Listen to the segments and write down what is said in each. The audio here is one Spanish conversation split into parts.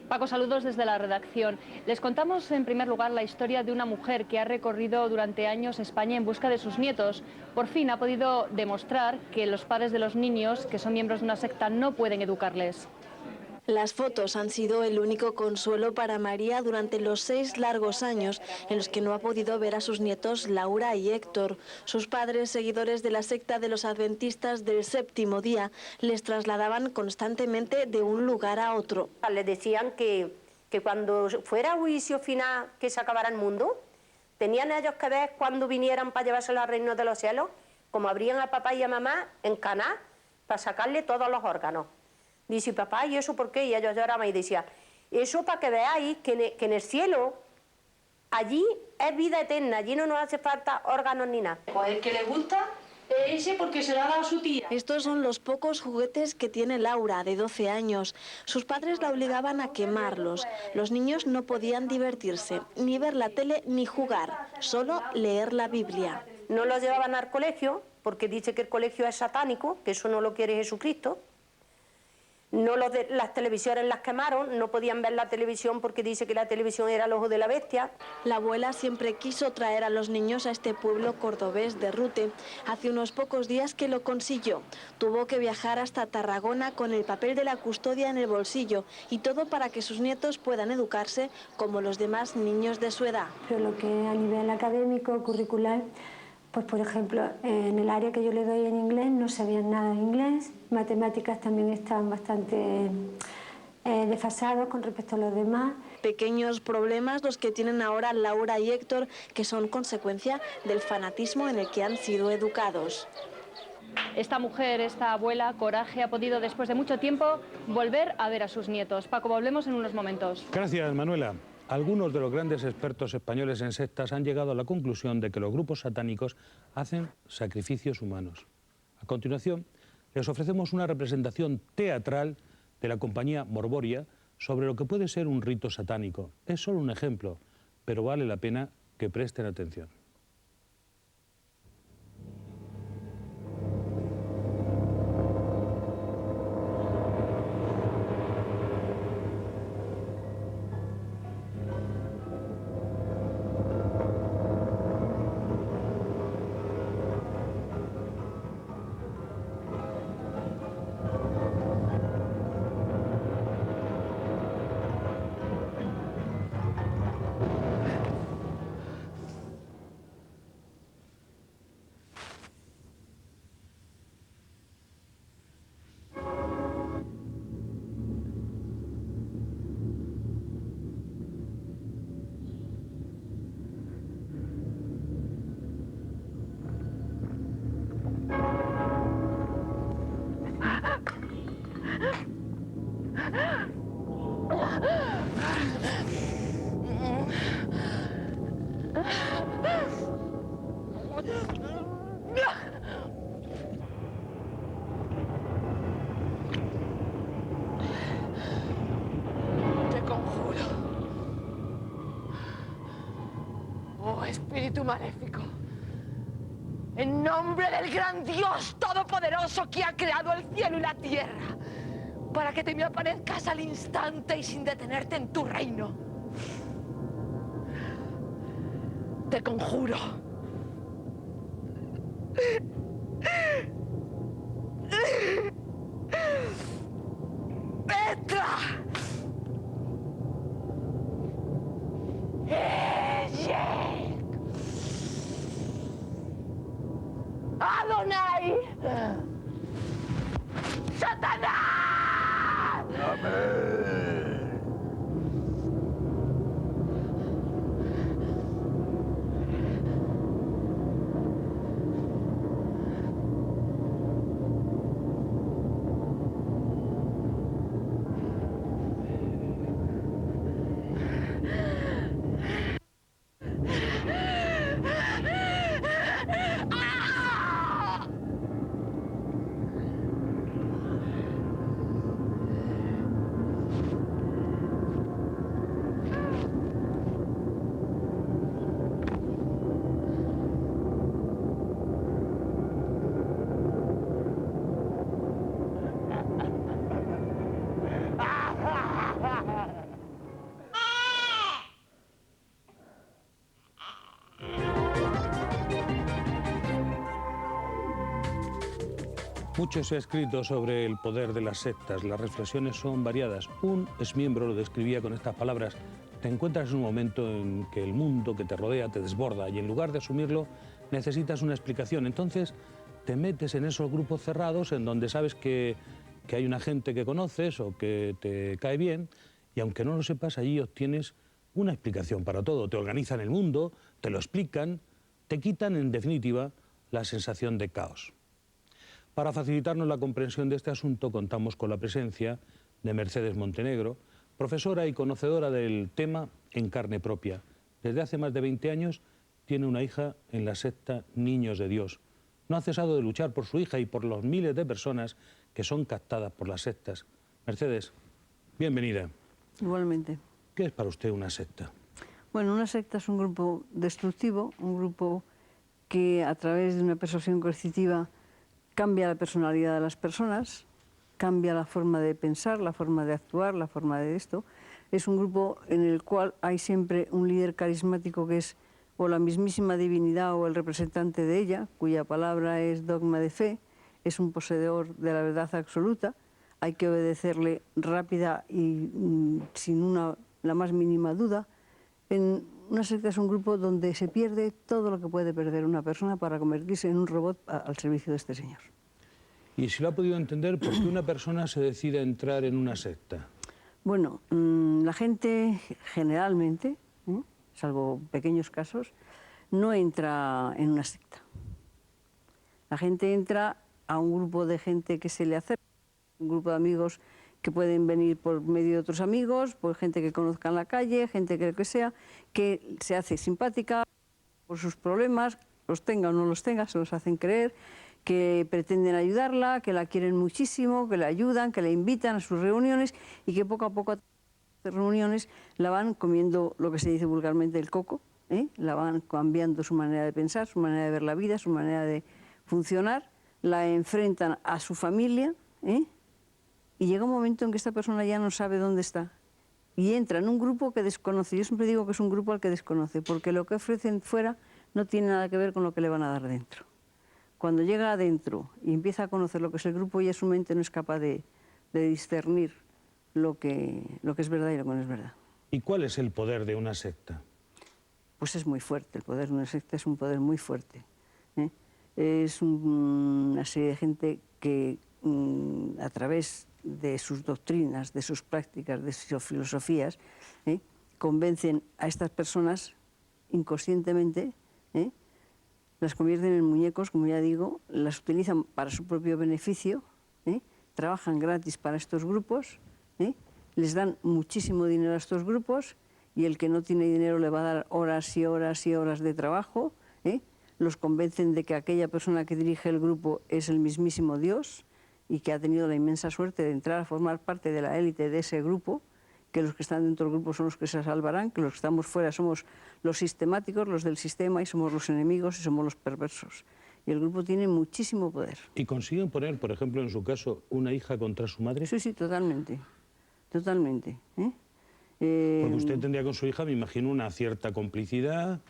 Paco, saludos desde la redacción. Les contamos en primer lugar la historia de una mujer que ha recorrido durante años España en busca de sus nietos. Por fin ha podido demostrar que los padres de los niños, que son miembros de una secta, no pueden educarles. Las fotos han sido el único consuelo para María durante los 6 largos años en los que no ha podido ver a sus nietos Laura y Héctor. Sus padres, seguidores de la secta de los adventistas del séptimo día, les trasladaban constantemente de un lugar a otro. Les decían que cuando fuera juicio final, que se acabara el mundo, tenían ellos que ver cuando vinieran para llevárselo al reino de los cielos, como abrían a papá y a mamá en Caná para sacarle todos los órganos. Dice, papá, ¿y eso por qué? Y ellos lloraban y decían, eso para que veáis que en el cielo, allí es vida eterna, allí no nos hace falta órganos ni nada. Pues el que le gusta es ese porque se lo ha dado su tía. Estos son los pocos juguetes que tiene Laura, de 12 años. Sus padres la obligaban a quemarlos. Los niños no podían divertirse, ni ver la tele ni jugar, solo leer la Biblia. No los llevaban al colegio, porque dice que el colegio es satánico, que eso no lo quiere Jesucristo. No las televisiones las quemaron, no podían ver la televisión porque dice que la televisión era el ojo de la bestia. La abuela siempre quiso traer a los niños a este pueblo cordobés de Rute. Hace unos pocos días que lo consiguió. Tuvo que viajar hasta Tarragona con el papel de la custodia en el bolsillo y todo para que sus nietos puedan educarse como los demás niños de su edad. Pero lo que a nivel académico, curricular, pues por ejemplo, en el área que yo le doy en inglés no sabían nada de inglés, matemáticas también estaban bastante desfasados con respecto a los demás. Pequeños problemas los que tienen ahora Laura y Héctor, que son consecuencia del fanatismo en el que han sido educados. Esta mujer, esta abuela, Coraje, ha podido después de mucho tiempo volver a ver a sus nietos. Paco, volvemos en unos momentos. Gracias, Manuela. Algunos de los grandes expertos españoles en sectas han llegado a la conclusión de que los grupos satánicos hacen sacrificios humanos. A continuación, les ofrecemos una representación teatral de la compañía Morboria sobre lo que puede ser un rito satánico. Es solo un ejemplo, pero vale la pena que presten atención. Te conjuro, oh espíritu maléfico, en nombre del gran Dios todopoderoso que ha creado el cielo y la tierra, para que te me aparezcas al instante y sin detenerte en tu reino. Te conjuro. ¡Petra! ¡Adonai! ¡Satanás! ¡Amén! Mucho se ha escrito sobre el poder de las sectas. Las reflexiones son variadas. Un exmiembro lo describía con estas palabras: te encuentras en un momento en que el mundo que te rodea te desborda y en lugar de asumirlo necesitas una explicación. Entonces te metes en esos grupos cerrados en donde sabes que hay una gente que conoces o que te cae bien, y aunque no lo sepas, allí obtienes una explicación para todo. Te organizan el mundo, te lo explican, te quitan en definitiva la sensación de caos. Para facilitarnos la comprensión de este asunto contamos con la presencia de Mercedes Montenegro, profesora y conocedora del tema en carne propia. Desde hace más de 20 años tiene una hija en la secta Niños de Dios. No ha cesado de luchar por su hija y por los miles de personas que son captadas por las sectas. Mercedes, bienvenida. Igualmente. ¿Qué es para usted una secta? Bueno, una secta es un grupo destructivo, un grupo que a través de una persuasión coercitiva cambia la personalidad de las personas, cambia la forma de pensar, la forma de actuar, la forma de esto. Es un grupo en el cual hay siempre un líder carismático que es o la mismísima divinidad o el representante de ella, cuya palabra es dogma de fe, es un poseedor de la verdad absoluta, hay que obedecerle rápida y sin la más mínima duda. En una secta es un grupo donde se pierde todo lo que puede perder una persona para convertirse en un robot al servicio de este señor. Y si lo ha podido entender, ¿por qué una persona se decide a entrar en una secta? Bueno, la gente generalmente, salvo pequeños casos, no entra en una secta. La gente entra a un grupo de gente que se le acerca, un grupo de amigos que pueden venir por medio de otros amigos, por gente que conozca en la calle, gente que sea, que se hace simpática por sus problemas, los tenga o no los tenga, se los hacen creer, que pretenden ayudarla, que la quieren muchísimo, que la ayudan, que la invitan a sus reuniones y que poco a poco a las reuniones la van comiendo lo que se dice vulgarmente el coco, la van cambiando su manera de pensar, su manera de ver la vida, su manera de funcionar, la enfrentan a su familia, y llega un momento en que esta persona ya no sabe dónde está y entra en un grupo que desconoce. Yo siempre digo que es un grupo al que desconoce, porque lo que ofrecen fuera no tiene nada que ver con lo que le van a dar dentro. Cuando llega adentro y empieza a conocer lo que es el grupo, ya su mente no es capaz de discernir lo que es verdad y lo que no es verdad. ¿Y cuál es el poder de una secta? Pues es muy fuerte, el poder de una secta es un poder muy fuerte. Es una serie de gente que a través de sus doctrinas, de sus prácticas, de sus filosofías, convencen a estas personas inconscientemente, las convierten en muñecos, como ya digo, las utilizan para su propio beneficio, trabajan gratis para estos grupos, les dan muchísimo dinero a estos grupos y el que no tiene dinero le va a dar horas y horas y horas de trabajo, los convencen de que aquella persona que dirige el grupo es el mismísimo Dios y que ha tenido la inmensa suerte de entrar a formar parte de la élite de ese grupo, que los que están dentro del grupo son los que se salvarán, que los que estamos fuera somos los sistemáticos, los del sistema, y somos los enemigos y somos los perversos. Y el grupo tiene muchísimo poder. ¿Y consiguen poner, por ejemplo, en su caso, una hija contra su madre? Sí, sí, totalmente. Totalmente. Porque usted tendría con su hija, me imagino, una cierta complicidad,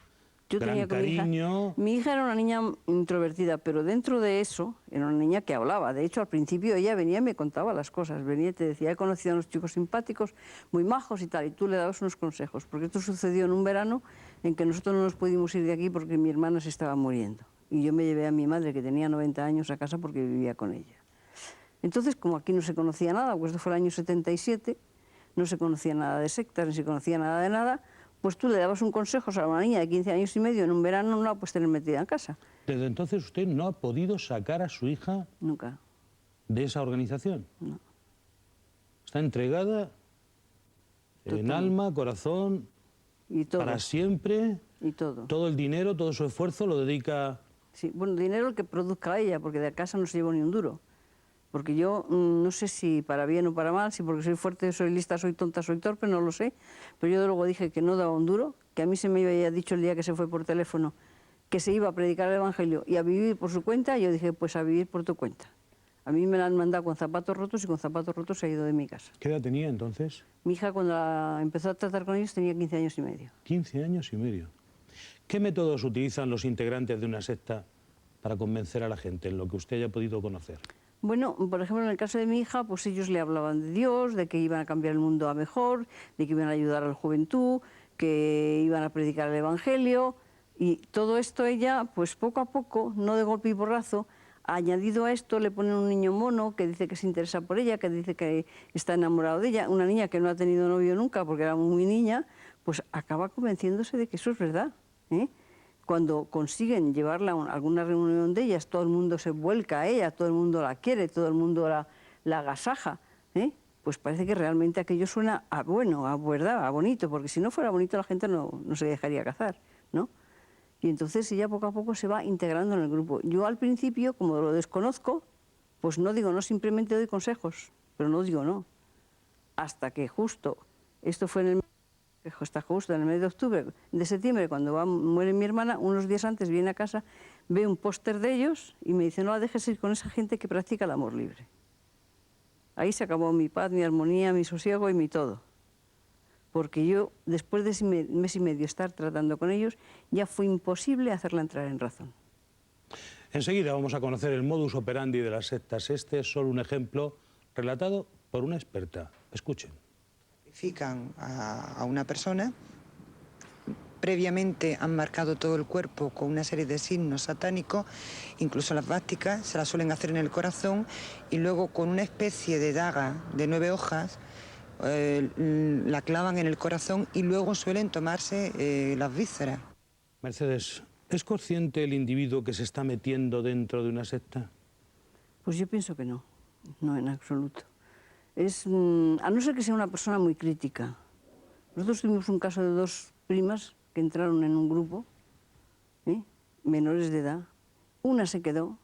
Yo gran tenía con cariño. Mi hija era una niña introvertida, pero dentro de eso era una niña que hablaba. De hecho, al principio ella venía y me contaba las cosas. Venía y te decía, he conocido a unos chicos simpáticos, muy majos y tal, y tú le dabas unos consejos. Porque esto sucedió en un verano en que nosotros no nos pudimos ir de aquí porque mi hermana se estaba muriendo. Y yo me llevé a mi madre, que tenía 90 años, a casa porque vivía con ella. Entonces, como aquí no se conocía nada, pues esto fue el año 77, no se conocía nada de sectas, ni se conocía nada de nada, pues tú le dabas un consejo a una niña de 15 años y medio en un verano, no la puedes tener metida en casa. ¿Desde entonces usted no ha podido sacar a su hija Nunca. de esa organización? No. Está entregada en alma, corazón, y todo. Para siempre. Y todo. Todo el dinero, todo su esfuerzo lo dedica... Sí, bueno, dinero el que produzca ella, porque de casa no se llevó ni un duro. Porque yo no sé si para bien o para mal, si porque soy fuerte, soy lista, soy tonta, soy torpe, no lo sé. Pero yo de luego dije que no daba un duro, que a mí se me había dicho el día que se fue por teléfono que se iba a predicar el Evangelio y a vivir por su cuenta, y yo dije, pues a vivir por tu cuenta. A mí me la han mandado con zapatos rotos y con zapatos rotos se ha ido de mi casa. ¿Qué edad tenía entonces? Mi hija cuando empezó a tratar con ellos tenía 15 años y medio. 15 años y medio. ¿Qué métodos utilizan los integrantes de una secta para convencer a la gente, en lo que usted haya podido conocer? Bueno, por ejemplo, en el caso de mi hija, pues ellos le hablaban de Dios, de que iban a cambiar el mundo a mejor, de que iban a ayudar a la juventud, que iban a predicar el Evangelio, y todo esto ella, pues poco a poco, no de golpe y porrazo, añadido a esto le ponen un niño mono que dice que se interesa por ella, que dice que está enamorado de ella, una niña que no ha tenido novio nunca porque era muy niña, pues acaba convenciéndose de que eso es verdad, ¿eh? Cuando consiguen llevarla a alguna reunión de ellas, todo el mundo se vuelca a ella, todo el mundo la quiere, todo el mundo la agasaja, ¿eh? Pues parece que realmente aquello suena a bueno, a verdad, a bonito, porque si no fuera bonito la gente no se dejaría casar, ¿no? Y entonces ella poco a poco se va integrando en el grupo. Yo al principio, como lo desconozco, pues no digo no, simplemente doy consejos, pero no digo no. Hasta que justo, esto fue justo en el mes de octubre, de septiembre, cuando muere mi hermana, unos días antes viene a casa, ve un póster de ellos y me dice, no la dejes ir con esa gente que practica el amor libre. Ahí se acabó mi paz, mi armonía, mi sosiego y mi todo. Porque yo, después de ese mes y medio estar tratando con ellos, ya fue imposible hacerla entrar en razón. Enseguida vamos a conocer el modus operandi de las sectas. Este es solo un ejemplo relatado por una experta. Escuchen. Sacrifican a una persona, previamente han marcado todo el cuerpo con una serie de signos satánicos, incluso las vásticas se las suelen hacer en el corazón y luego con una especie de daga de 9 hojas la clavan en el corazón y luego suelen tomarse las vísceras. Mercedes, ¿es consciente el individuo que se está metiendo dentro de una secta? Pues yo pienso que no, no en absoluto. A no ser que sea una persona muy crítica. Nosotros tuvimos un caso de 2 primas que entraron en un grupo, menores de edad. Una se quedó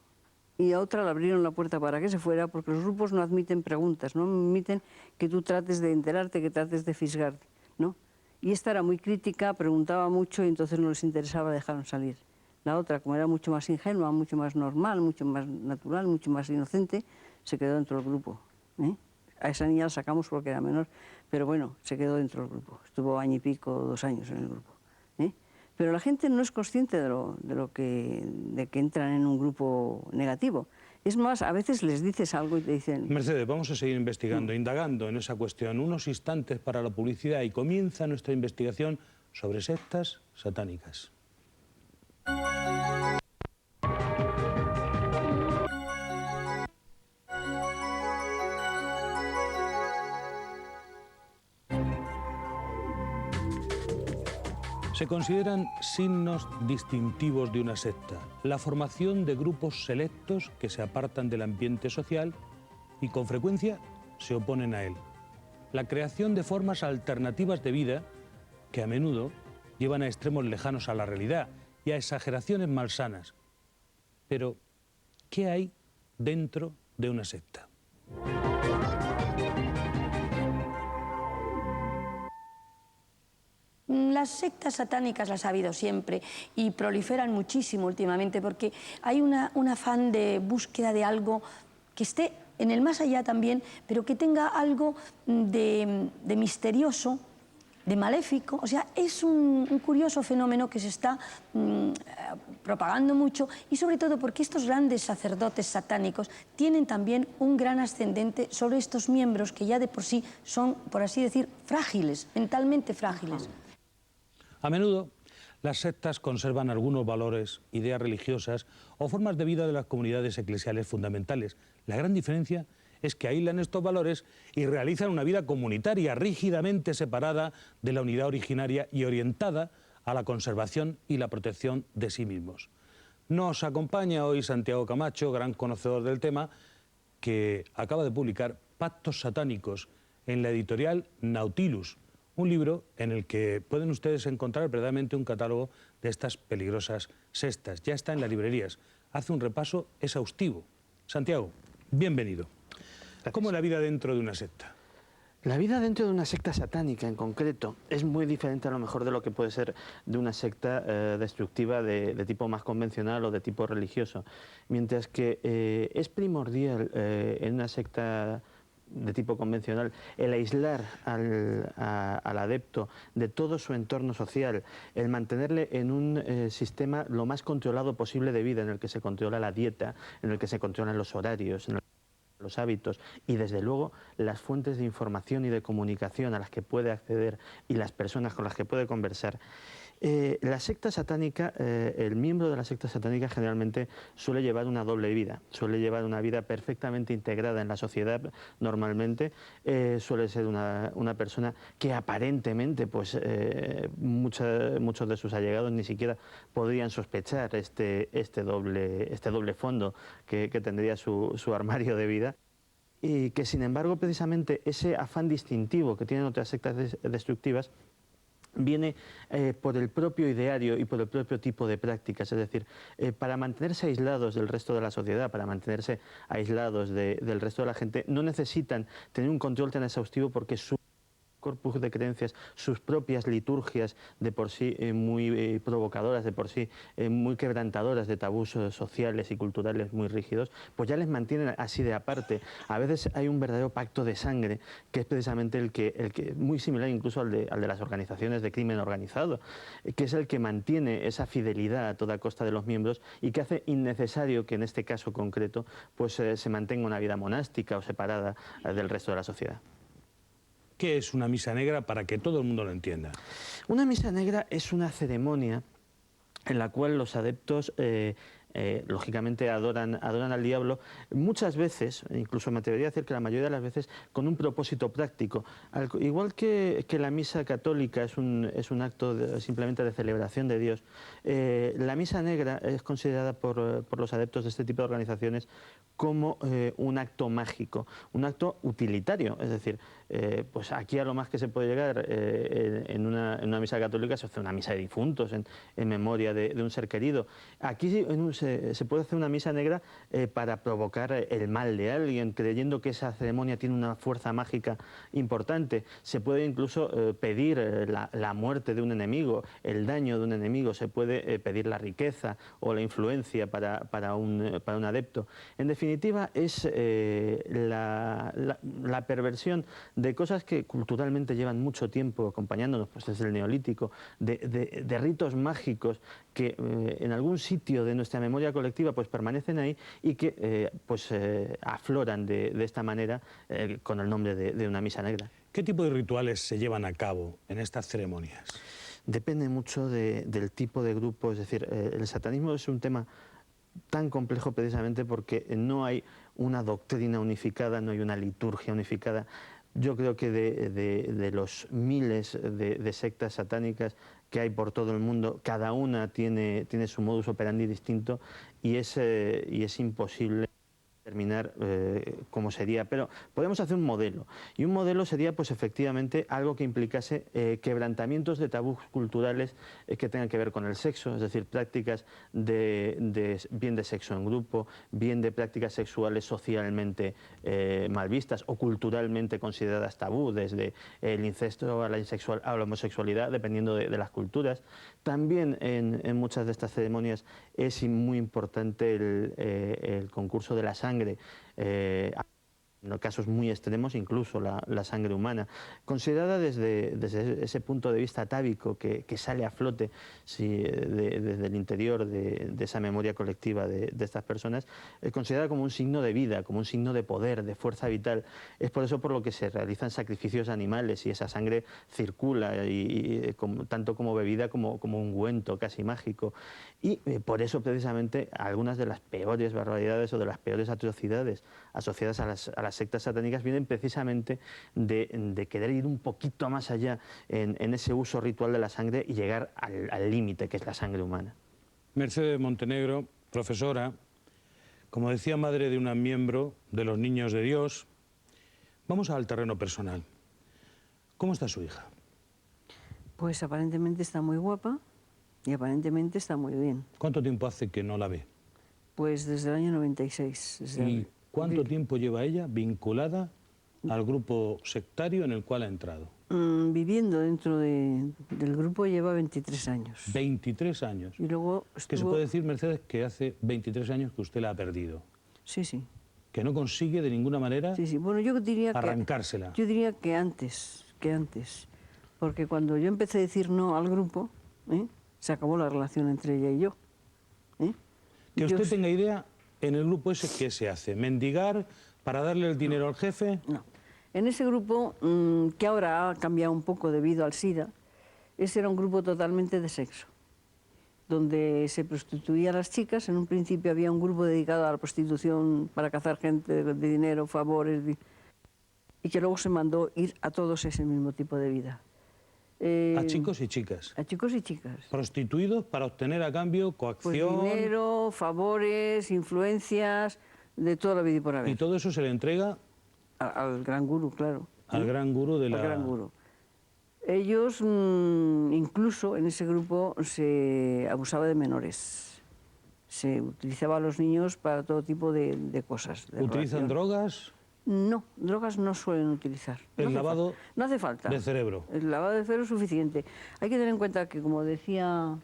y a otra le abrieron la puerta para que se fuera, porque los grupos no admiten preguntas, no admiten que tú trates de enterarte, que trates de fisgarte, ¿no? Y esta era muy crítica, preguntaba mucho y entonces no les interesaba, dejaron salir. La otra, como era mucho más ingenua, mucho más normal, mucho más natural, mucho más inocente, se quedó dentro del grupo, ¿eh? A esa niña la sacamos porque era menor, pero bueno, se quedó dentro del grupo. Estuvo año y pico, 2 años en el grupo, ¿eh? Pero la gente no es consciente de que entran en un grupo negativo. Es más, a veces les dices algo y te dicen... Mercedes, vamos a seguir investigando, indagando en esa cuestión. Unos instantes para la publicidad y comienza nuestra investigación sobre sectas satánicas. Se consideran signos distintivos de una secta, la formación de grupos selectos que se apartan del ambiente social y con frecuencia se oponen a él, la creación de formas alternativas de vida que a menudo llevan a extremos lejanos a la realidad y a exageraciones malsanas. Pero, ¿qué hay dentro de una secta? Las sectas satánicas las ha habido siempre y proliferan muchísimo últimamente porque hay un afán de búsqueda de algo que esté en el más allá también, pero que tenga algo de misterioso, de maléfico. O sea, es un curioso fenómeno que se está propagando mucho y sobre todo porque estos grandes sacerdotes satánicos tienen también un gran ascendente sobre estos miembros que ya de por sí son, por así decir, frágiles, mentalmente frágiles. A menudo, las sectas conservan algunos valores, ideas religiosas o formas de vida de las comunidades eclesiales fundamentales. La gran diferencia es que aíslan estos valores y realizan una vida comunitaria rígidamente separada de la unidad originaria y orientada a la conservación y la protección de sí mismos. Nos acompaña hoy Santiago Camacho, gran conocedor del tema, que acaba de publicar Pactos satánicos en la editorial Nautilus, un libro en el que pueden ustedes encontrar verdaderamente un catálogo de estas peligrosas sectas. Ya está en las librerías. Hace un repaso exhaustivo. Santiago, bienvenido. Gracias. ¿Cómo es la vida dentro de una secta? La vida dentro de una secta satánica en concreto es muy diferente a lo mejor de lo que puede ser de una secta destructiva de tipo más convencional o de tipo religioso. Mientras que es primordial en una secta de tipo convencional el aislar al adepto de todo su entorno social, el mantenerle en un sistema lo más controlado posible de vida, en el que se controla la dieta, en el que se controlan los horarios, los hábitos y desde luego las fuentes de información y de comunicación a las que puede acceder y las personas con las que puede conversar. La secta satánica, el miembro de la secta satánica generalmente suele llevar una doble vida, suele llevar una vida perfectamente integrada en la sociedad normalmente, suele ser una persona que aparentemente pues, muchos de sus allegados ni siquiera podrían sospechar este doble fondo que tendría su armario de vida. Y que sin embargo precisamente ese afán distintivo que tienen otras sectas destructivas viene por el propio ideario y por el propio tipo de prácticas, es decir, para mantenerse aislados del resto de la sociedad, para mantenerse aislados del resto de la gente, no necesitan tener un control tan exhaustivo porque su corpus de creencias, sus propias liturgias de por sí muy provocadoras, de por sí muy quebrantadoras de tabús sociales y culturales muy rígidos, pues ya les mantienen así de aparte. A veces hay un verdadero pacto de sangre, que es precisamente el que muy similar incluso al de las organizaciones de crimen organizado, que es el que mantiene esa fidelidad a toda costa de los miembros y que hace innecesario que en este caso concreto pues se mantenga una vida monástica o separada del resto de la sociedad. ¿Qué es una misa negra para que todo el mundo lo entienda? Una misa negra es una ceremonia en la cual los adeptos lógicamente adoran al diablo, muchas veces, incluso me atrevería a decir que la mayoría de las veces, con un propósito práctico. Igual que la misa católica es un acto simplemente de celebración de Dios, la misa negra es considerada por los adeptos de este tipo de organizaciones como un acto mágico, un acto utilitario, es decir, pues aquí a lo más que se puede llegar en una misa católica se hace una misa de difuntos en memoria de un ser querido. Aquí se puede hacer una misa negra para provocar el mal de alguien, creyendo que esa ceremonia tiene una fuerza mágica importante. Se puede incluso pedir la muerte de un enemigo, el daño de un enemigo, se puede pedir la riqueza o la influencia para un adepto. En definitiva, es la perversión de cosas que culturalmente llevan mucho tiempo acompañándonos, pues desde el Neolítico, de ritos mágicos que en algún sitio de nuestra memoria colectiva pues permanecen ahí y que afloran de esta manera con el nombre de una misa negra. ¿Qué tipo de rituales se llevan a cabo en estas ceremonias? Depende mucho del tipo de grupo, es decir, el satanismo es un tema tan complejo precisamente porque no hay una doctrina unificada, no hay una liturgia unificada. Yo creo que de los miles de sectas satánicas que hay por todo el mundo, cada una tiene su modus operandi distinto y es imposible determinar cómo sería, pero podemos hacer un modelo, y un modelo sería pues efectivamente algo que implicase quebrantamientos de tabús culturales que tengan que ver con el sexo, es decir, prácticas bien de sexo en grupo, bien de prácticas sexuales socialmente mal vistas o culturalmente consideradas tabú, desde el incesto a la homosexualidad, dependiendo de las culturas. También en muchas de estas ceremonias es muy importante el concurso de la sangre, en casos muy extremos incluso la sangre humana, considerada desde ese punto de vista atávico que sale a flote desde el interior de esa memoria colectiva de estas personas, considerada como un signo de vida, como un signo de poder, de fuerza vital. Es por eso por lo que se realizan sacrificios animales y esa sangre circula tanto como bebida como ungüento casi mágico. Y por eso precisamente algunas de las peores barbaridades o de las peores atrocidades asociadas a las sectas satánicas vienen precisamente de querer ir un poquito más allá en ese uso ritual de la sangre y llegar al límite que es la sangre humana. Mercedes Montenegro, profesora, como decía, madre de una miembro de los Niños de Dios. Vamos al terreno personal. ¿Cómo está su hija? Pues aparentemente está muy guapa y aparentemente está muy bien. ¿Cuánto tiempo hace que no la ve? Pues desde el año 96. ¿Y cuánto tiempo lleva ella vinculada al grupo sectario en el cual ha entrado? Viviendo dentro del grupo lleva 23 años. 23 años. Y luego ¿Qué se puede decir, Mercedes, que hace 23 años que usted la ha perdido? Sí, sí. Que no consigue de ninguna manera Bueno, yo diría arrancársela. Yo diría que antes. Porque cuando yo empecé a decir no al grupo, se acabó la relación entre ella y yo. Que usted tenga idea, en el grupo ese, ¿qué se hace? ¿Mendigar ¿Para darle el dinero al jefe? No. En ese grupo, que ahora ha cambiado un poco debido al SIDA, ese era un grupo totalmente de sexo, donde se prostituían las chicas. En un principio había un grupo dedicado a la prostitución para cazar gente de dinero, favores, y que luego se mandó ir a todos ese mismo tipo de vida. A chicos y chicas. A chicos y chicas. Prostituidos para obtener a cambio coacción. Pues dinero, favores, influencias, de toda la vida y por haber. Y todo eso se le entrega al gran gurú, claro. Al gran gurú de la... Al gran gurú. Ellos, incluso en ese grupo, se abusaba de menores. Se utilizaba a los niños para todo tipo de cosas. ¿Utilizan drogas? No, drogas no suelen utilizar. ¿El lavado no hace falta. de cerebro? El lavado de cerebro es suficiente. Hay que tener en cuenta que, como decía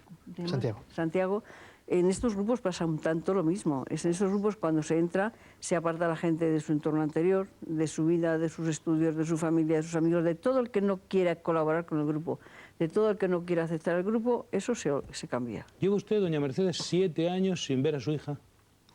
Santiago, en estos grupos pasa un tanto lo mismo. Es en esos grupos cuando se entra, se aparta a la gente de su entorno anterior, de su vida, de sus estudios, de su familia, de sus amigos, de todo el que no quiera colaborar con el grupo, de todo el que no quiera aceptar el grupo, eso se cambia. ¿Lleva usted, doña Mercedes, 7 años sin ver a su hija?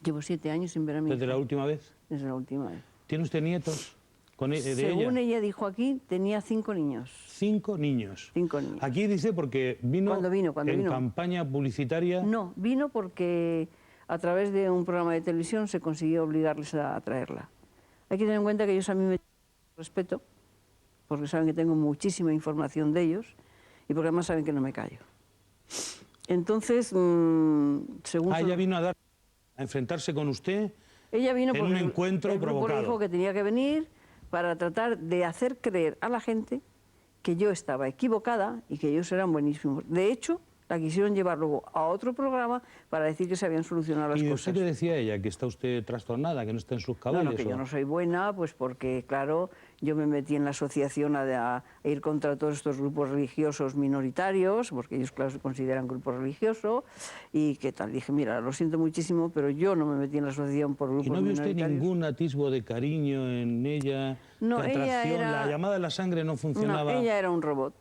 Llevo 7 años sin ver a mi hija. ¿Desde la última vez? Desde la última vez. ¿Tiene usted nietos de Según ella dijo aquí, tenía 5 niños. 5 niños. 5 niños. Aquí dice porque vino ¿Cuándo vino? en campaña publicitaria. No, vino porque a través de un programa de televisión se consiguió obligarles a traerla. Hay que tener en cuenta que ellos a mí me respeto, porque saben que tengo muchísima información de ellos y porque además saben que no me callo. Entonces, según... Ella vino a enfrentarse con usted. Ella vino en un encuentro el grupo provocado. le dijo que tenía que venir para tratar de hacer creer a la gente que yo estaba equivocada y que ellos eran buenísimos. De hecho, la quisieron llevar luego a otro programa para decir que se habían solucionado las cosas. ¿Y usted qué decía ella? ¿Que está usted trastornada, que no está en sus cabales? No, que yo no soy buena, pues porque, claro, yo me metí en la asociación a ir contra todos estos grupos religiosos minoritarios, porque ellos, claro, se consideran grupo religioso, y que tal. Dije, mira, lo siento muchísimo, pero yo no me metí en la asociación por grupos minoritarios. ¿Y no vio usted ningún atisbo de cariño en ella? No, de atracción? ella era... ¿La llamada de la sangre no funcionaba? No, ella era un robot,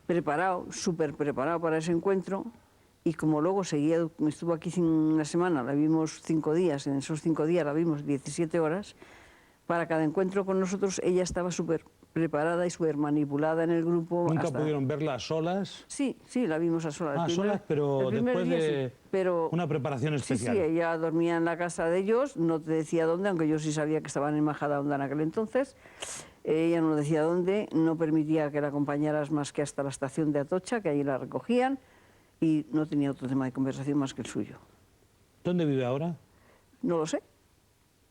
preparado, súper preparado para ese encuentro, y como luego estuvo aquí una semana, la vimos 5 días, en esos 5 días la vimos 17 horas, para cada encuentro con nosotros ella estaba súper preparada y súper manipulada en el grupo. ¿Nunca pudieron verla a solas? Sí, la vimos a solas. A solas, pero después de una preparación especial. Sí, ella dormía en la casa de ellos, no te decía dónde, aunque yo sí sabía que estaban en Majadahonda en aquel entonces. Ella no decía dónde, no permitía que la acompañaras más que hasta la estación de Atocha, que ahí la recogían, y no tenía otro tema de conversación más que el suyo. ¿Dónde vive ahora? No lo sé.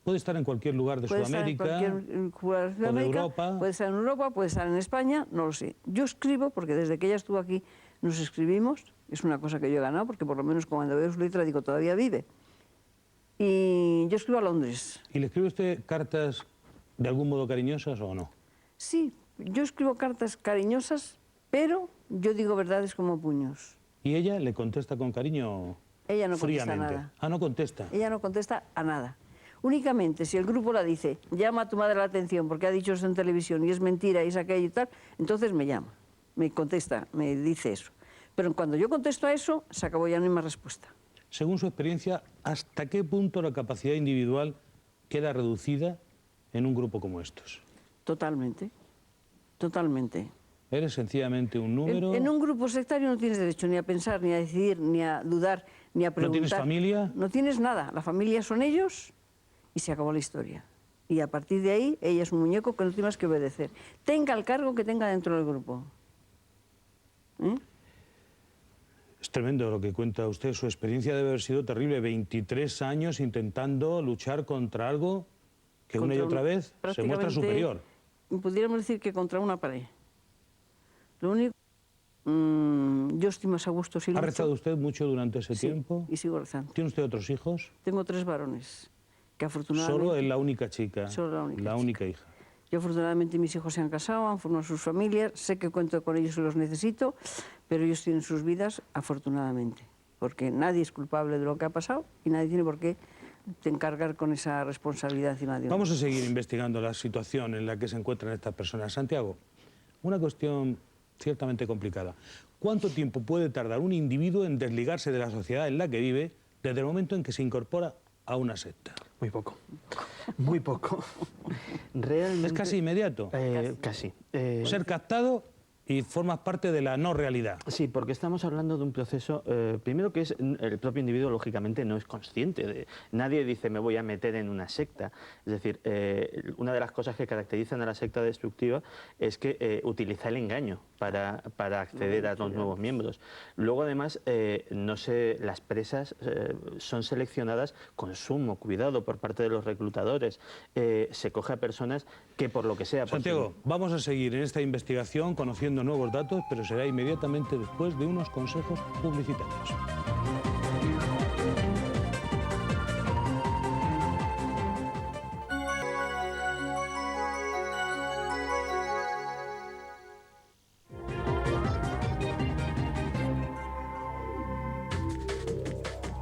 Puede estar en cualquier lugar de Sudamérica, o de Europa. Puede estar en Europa, puede estar en España, no lo sé. Yo escribo, porque desde que ella estuvo aquí nos escribimos, es una cosa que yo he ganado, porque por lo menos cuando veo su letra digo, todavía vive. Y yo escribo a Londres. ¿Y le escribe usted cartas de algún modo cariñosas o no? Sí, yo escribo cartas cariñosas, pero yo digo verdades como puños. ¿Y ella le contesta con cariño? Ella no fríamente? Contesta nada. Ah, no contesta. Ella no contesta a nada. Únicamente si el grupo la dice, llama a tu madre la atención porque ha dicho eso en televisión y es mentira y es aquello y tal, entonces me llama, me contesta, me dice eso. Pero cuando yo contesto a eso, se acabó, ya no hay más respuesta. Según su experiencia, ¿hasta qué punto la capacidad individual queda reducida en un grupo como estos? Totalmente, totalmente. ¿Eres sencillamente un número? En un grupo sectario no tienes derecho ni a pensar, ni a decidir, ni a dudar, ni a preguntar. ¿No tienes familia? No tienes nada. La familia son ellos y se acabó la historia. Y a partir de ahí, ella es un muñeco que no tiene más que obedecer. Tenga el cargo que tenga dentro del grupo. Es tremendo lo que cuenta usted. Su experiencia debe haber sido terrible. 23 años intentando luchar contra algo que una y otra vez se muestra superior. Pudiéramos decir que contra una pared. Lo único, yo estoy más a gusto si ¿Ha rezado usted mucho durante ese tiempo? Y sigo rezando. ¿Tiene usted otros hijos? Tengo 3 varones, que afortunadamente... Solo es la única chica, solo la única hija. Yo afortunadamente mis hijos se han casado, han formado sus familias, sé que cuento con ellos y los necesito, pero ellos tienen sus vidas afortunadamente, porque nadie es culpable de lo que ha pasado y nadie tiene por qué encargar con esa responsabilidad encima de uno. Vamos a seguir investigando la situación en la que se encuentran estas personas. Santiago, una cuestión ciertamente complicada. ¿Cuánto tiempo puede tardar un individuo en desligarse de la sociedad en la que vive desde el momento en que se incorpora a una secta? Muy poco. Muy poco. Realmente... ¿Es casi inmediato? Casi. Ser captado y formas parte de la no realidad. Sí, porque estamos hablando de un proceso, primero que es el propio individuo lógicamente no es consciente de, nadie dice me voy a meter en una secta, es decir, una de las cosas que caracterizan a la secta destructiva es que utiliza el engaño para acceder a los nuevos miembros. Luego además las presas son seleccionadas con sumo cuidado por parte de los reclutadores, se coge a personas que por lo que sea... Santiago, vamos a seguir en esta investigación conociendo nuevos datos, pero será inmediatamente después de unos consejos publicitarios.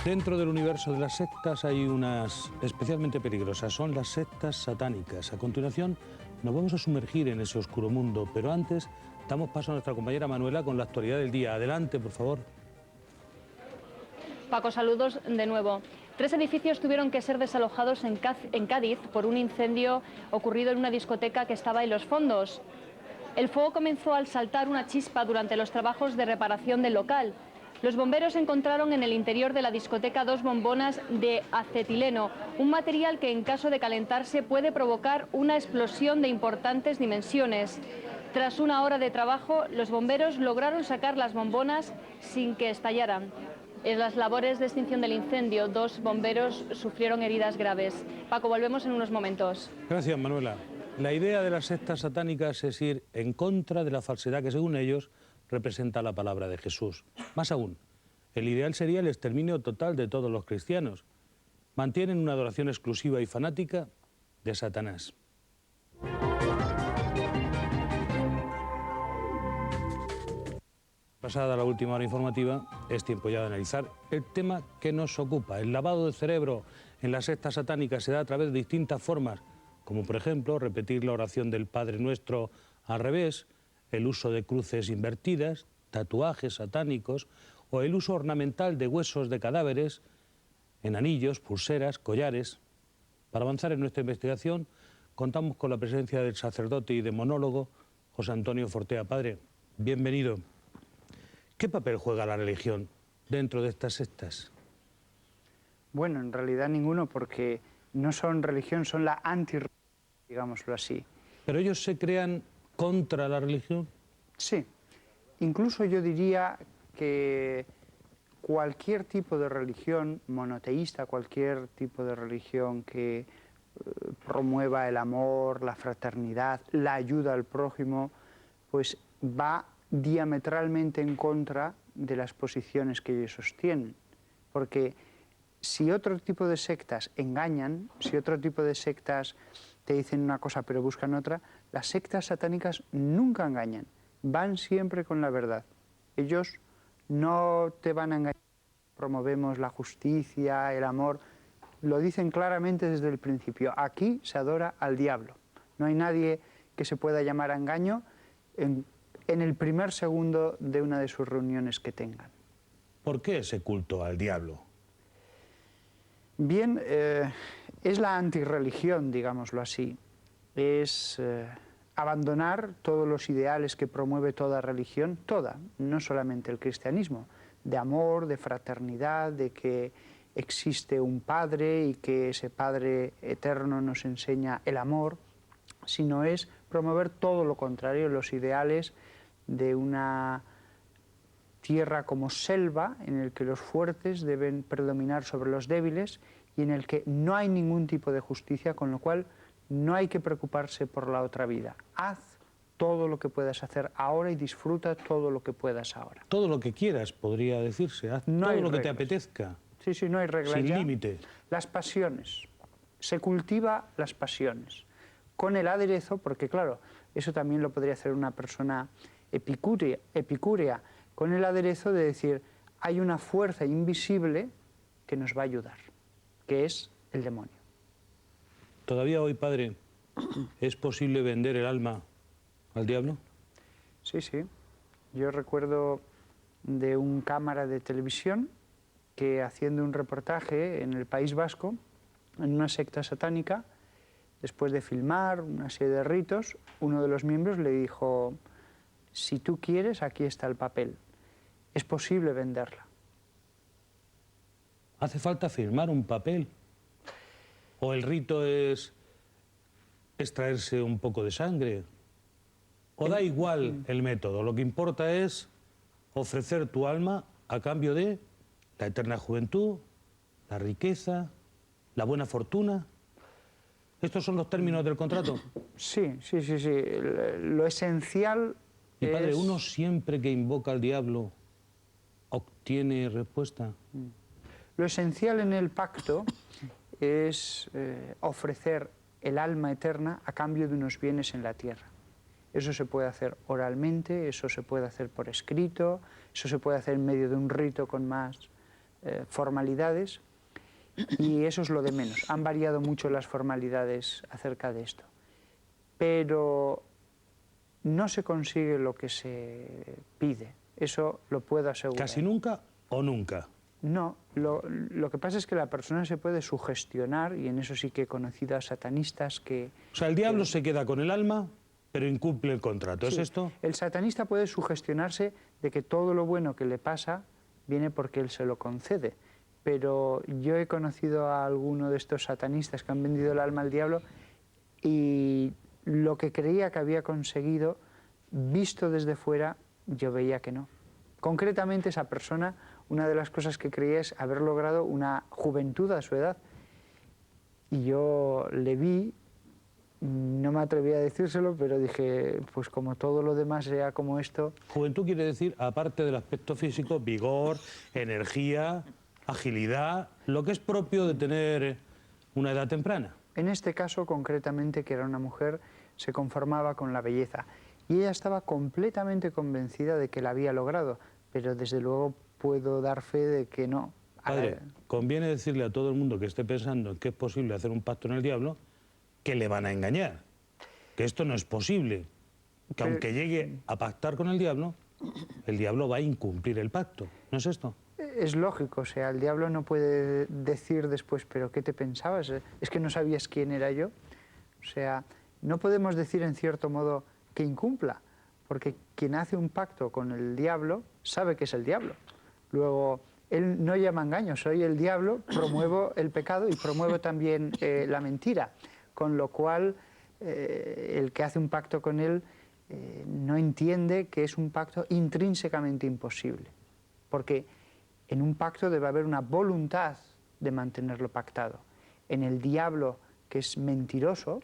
Dentro del universo de las sectas hay unas especialmente peligrosas, son las sectas satánicas. A continuación nos vamos a sumergir en ese oscuro mundo, pero antes damos paso a nuestra compañera Manuela con la actualidad del día. Adelante, por favor. Paco, saludos de nuevo. 3 edificios tuvieron que ser desalojados en Cádiz por un incendio ocurrido en una discoteca que estaba en Los Fondos. El fuego comenzó al saltar una chispa durante los trabajos de reparación del local. Los bomberos encontraron en el interior de la discoteca 2 bombonas de acetileno, un material que en caso de calentarse puede provocar una explosión de importantes dimensiones. Tras una hora de trabajo, los bomberos lograron sacar las bombonas sin que estallaran. En las labores de extinción del incendio, 2 bomberos sufrieron heridas graves. Paco, volvemos en unos momentos. Gracias, Manuela. La idea de las sectas satánicas es ir en contra de la falsedad que, según ellos, representa la palabra de Jesús. Más aún, el ideal sería el exterminio total de todos los cristianos. Mantienen una adoración exclusiva y fanática de Satanás. Pasada la última hora informativa, es tiempo ya de analizar el tema que nos ocupa. El lavado de cerebro en las sectas satánicas se da a través de distintas formas, como por ejemplo repetir la oración del Padre Nuestro al revés, el uso de cruces invertidas, tatuajes satánicos o el uso ornamental de huesos de cadáveres en anillos, pulseras, collares. Para avanzar en nuestra investigación contamos con la presencia del sacerdote y demonólogo José Antonio Fortea. Padre, bienvenido. ¿Qué papel juega la religión dentro de estas sectas? Bueno, en realidad ninguno, porque no son religión, son la antirreligión, digámoslo así. ¿Pero ellos se crean contra la religión? Sí. Incluso yo diría que cualquier tipo de religión monoteísta, cualquier tipo de religión que promueva el amor, la fraternidad, la ayuda al prójimo, pues va diametralmente en contra de las posiciones que ellos sostienen. Porque si otro tipo de sectas engañan, si otro tipo de sectas te dicen una cosa pero buscan otra, las sectas satánicas nunca engañan, van siempre con la verdad. Ellos no te van a engañar, promovemos la justicia, el amor, lo dicen claramente desde el principio. Aquí se adora al diablo. No hay nadie que se pueda llamar a engaño en el primer segundo de una de sus reuniones que tengan. ¿Por qué ese culto al diablo? Bien, es la antirreligión, digámoslo así. Es abandonar todos los ideales que promueve toda religión, toda, no solamente el cristianismo, de amor, de fraternidad, de que existe un Padre y que ese Padre eterno nos enseña el amor, sino es promover todo lo contrario, los ideales de una tierra como selva en el que los fuertes deben predominar sobre los débiles y en el que no hay ningún tipo de justicia, con lo cual no hay que preocuparse por la otra vida. Haz todo lo que puedas hacer ahora y disfruta todo lo que puedas ahora. Todo lo que quieras, podría decirse. Haz no todo lo que reglas. te apetezca. Sí, sí, no hay reglas. Sin ya. límite. Las pasiones. Se cultiva las pasiones. Con el aderezo, porque claro, eso también lo podría hacer una persona epicúrea, con el aderezo de decir, hay una fuerza invisible que nos va a ayudar, que es el demonio. ¿Todavía hoy, padre, es posible vender el alma al diablo? Sí, sí. Yo recuerdo de un cámara de televisión que haciendo un reportaje en el País Vasco en una secta satánica, después de filmar una serie de ritos, uno de los miembros le dijo: si tú quieres, aquí está el papel, es posible venderla. ¿Hace falta firmar un papel? ¿O el rito es extraerse un poco de sangre? ¿O da igual el método? Lo que importa es ofrecer tu alma a cambio de la eterna juventud, la riqueza, la buena fortuna. ¿Estos son los términos del contrato? Sí. Lo esencial Mi padre, es... ¿uno siempre que invoca al diablo obtiene respuesta? Lo esencial en el pacto es ofrecer el alma eterna a cambio de unos bienes en la tierra. Eso se puede hacer oralmente, eso se puede hacer por escrito, eso se puede hacer en medio de un rito con más formalidades, y eso es lo de menos. Han variado mucho las formalidades acerca de esto, pero no se consigue lo que se pide, eso lo puedo asegurar. ¿Casi nunca o nunca? No, lo que pasa es que la persona se puede sugestionar, y en eso sí que he conocido a satanistas que... O sea, el diablo se queda con el alma, pero incumple el contrato, ¿es Sí, esto? el satanista puede sugestionarse de que todo lo bueno que le pasa viene porque él se lo concede, pero yo he conocido a alguno de estos satanistas que han vendido el alma al diablo, y lo que creía que había conseguido, visto desde fuera, yo veía que no. Concretamente, esa persona, una de las cosas que creía es haber logrado una juventud a su edad, y yo le vi, no me atreví a decírselo, pero dije, pues como todo lo demás sea como esto... Juventud quiere decir, aparte del aspecto físico, vigor, energía, agilidad, lo que es propio de tener una edad temprana. En este caso, concretamente, que era una mujer, se conformaba con la belleza. Y ella estaba completamente convencida de que la había logrado, pero desde luego puedo dar fe de que no. Padre, conviene decirle a todo el mundo que esté pensando en que es posible hacer un pacto en el diablo, que le van a engañar, que esto no es posible, que aunque llegue a pactar con el diablo va a incumplir el pacto, ¿no es esto? Es lógico, o sea, el diablo no puede decir después, ¿pero qué te pensabas? ¿Es que no sabías quién era yo? O sea, no podemos decir en cierto modo que incumpla, porque quien hace un pacto con el diablo sabe que es el diablo. Luego, él no llama engaño, soy el diablo, promuevo el pecado y promuevo también la mentira, con lo cual el que hace un pacto con él no entiende que es un pacto intrínsecamente imposible, porque en un pacto debe haber una voluntad de mantenerlo pactado. En el diablo, que es mentiroso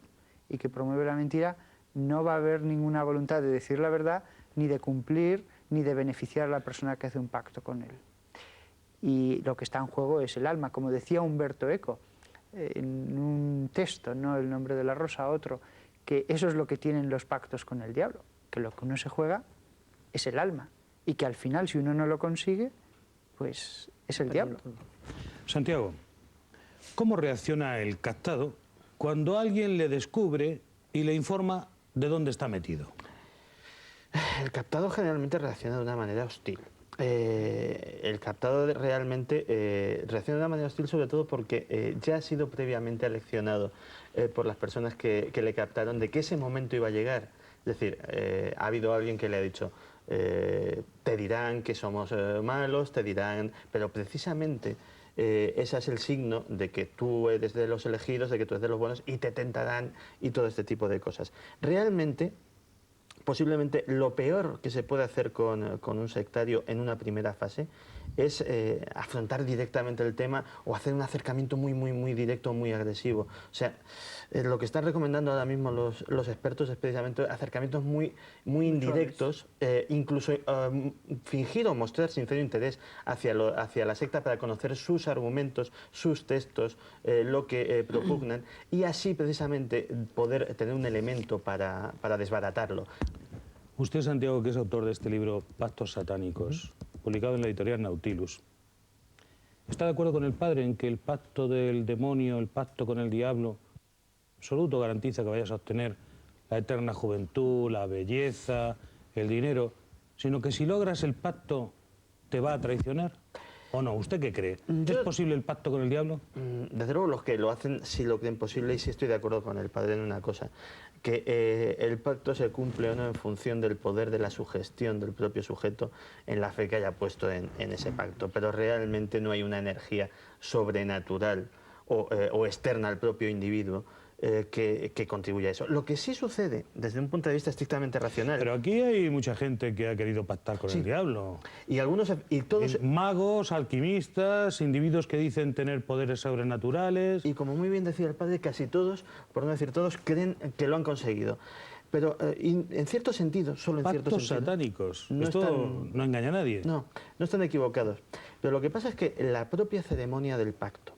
y que promueve la mentira, no va a haber ninguna voluntad de decir la verdad, ni de cumplir, ni de beneficiar a la persona que hace un pacto con él. Y lo que está en juego es el alma, como decía Umberto Eco, en un texto, no El nombre de la rosa, otro, que eso es lo que tienen los pactos con el diablo, que lo que uno se juega es el alma, y que al final, si uno no lo consigue, pues es el diablo. Santiago, ¿cómo reacciona el captado cuando alguien le descubre y le informa de dónde está metido? El captado generalmente reacciona de una manera hostil. El captado realmente reacciona de una manera hostil, sobre todo porque ya ha sido previamente aleccionado por las personas que le captaron de que ese momento iba a llegar. Es decir, ha habido alguien que le ha dicho, te dirán que somos malos, te dirán... Pero precisamente ese es el signo de que tú eres de los elegidos, de que tú eres de los buenos, y te tentarán y todo este tipo de cosas. Realmente... Posiblemente lo peor que se puede hacer con un sectario en una primera fase es afrontar directamente el tema o hacer un acercamiento muy directo, muy agresivo. O sea, lo que están recomendando ahora mismo los expertos es precisamente acercamientos muy indirectos, incluso fingir o mostrar sincero interés hacia la secta para conocer sus argumentos, sus textos, lo que propugnan, y así precisamente poder tener un elemento para desbaratarlo. Usted, Santiago, que es autor de este libro Pactos Satánicos, publicado en la editorial Nautilus, ¿está de acuerdo con el padre en que el pacto del demonio, el pacto con el diablo, absoluto garantiza que vayas a obtener la eterna juventud, la belleza, el dinero, sino que si logras el pacto te va a traicionar? ¿O no? ¿Usted qué cree? ¿Es posible el pacto con el diablo? Desde luego los que lo hacen sí lo creen posible, y sí estoy de acuerdo con el padre en una cosa, que el pacto se cumple o no en función del poder de la sugestión del propio sujeto en la fe que haya puesto en ese pacto, pero realmente no hay una energía sobrenatural o externa al propio individuo que contribuya a eso. Lo que sí sucede desde un punto de vista estrictamente racional... Pero aquí hay mucha gente que ha querido pactar con el diablo. Y algunos... Y todos... Magos, alquimistas, individuos que dicen tener poderes sobrenaturales... Y como muy bien decía el padre, casi todos, por no decir todos, creen que lo han conseguido. Pero en cierto sentido, solo en cierto sentido... Pactos satánicos. No Esto no engaña a nadie. No, no están equivocados. Pero lo que pasa es que la propia ceremonia del pacto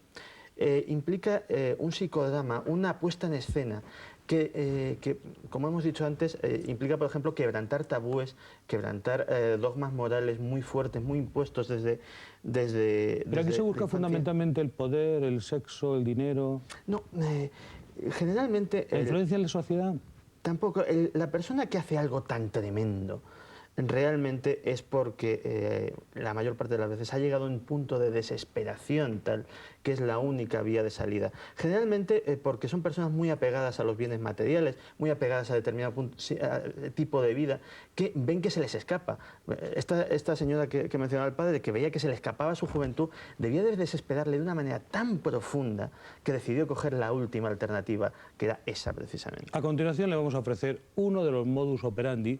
implica un psicodrama, una puesta en escena que, como hemos dicho antes, implica, por ejemplo, quebrantar tabúes, quebrantar dogmas morales muy fuertes, muy impuestos desde Pero aquí se busca fundamentalmente el poder, el sexo, el dinero... No, generalmente... ¿La influencia en la sociedad? Tampoco. La persona que hace algo tan tremendo realmente es porque la mayor parte de las veces ha llegado a un punto de desesperación tal que es la única vía de salida. Generalmente porque son personas muy apegadas a los bienes materiales, muy apegadas a determinado tipo de vida, que ven que se les escapa. Esta señora que mencionaba el padre, que veía que se le escapaba su juventud, debía de desesperarle de una manera tan profunda que decidió coger la última alternativa, que era esa precisamente. A continuación le vamos a ofrecer uno de los modus operandi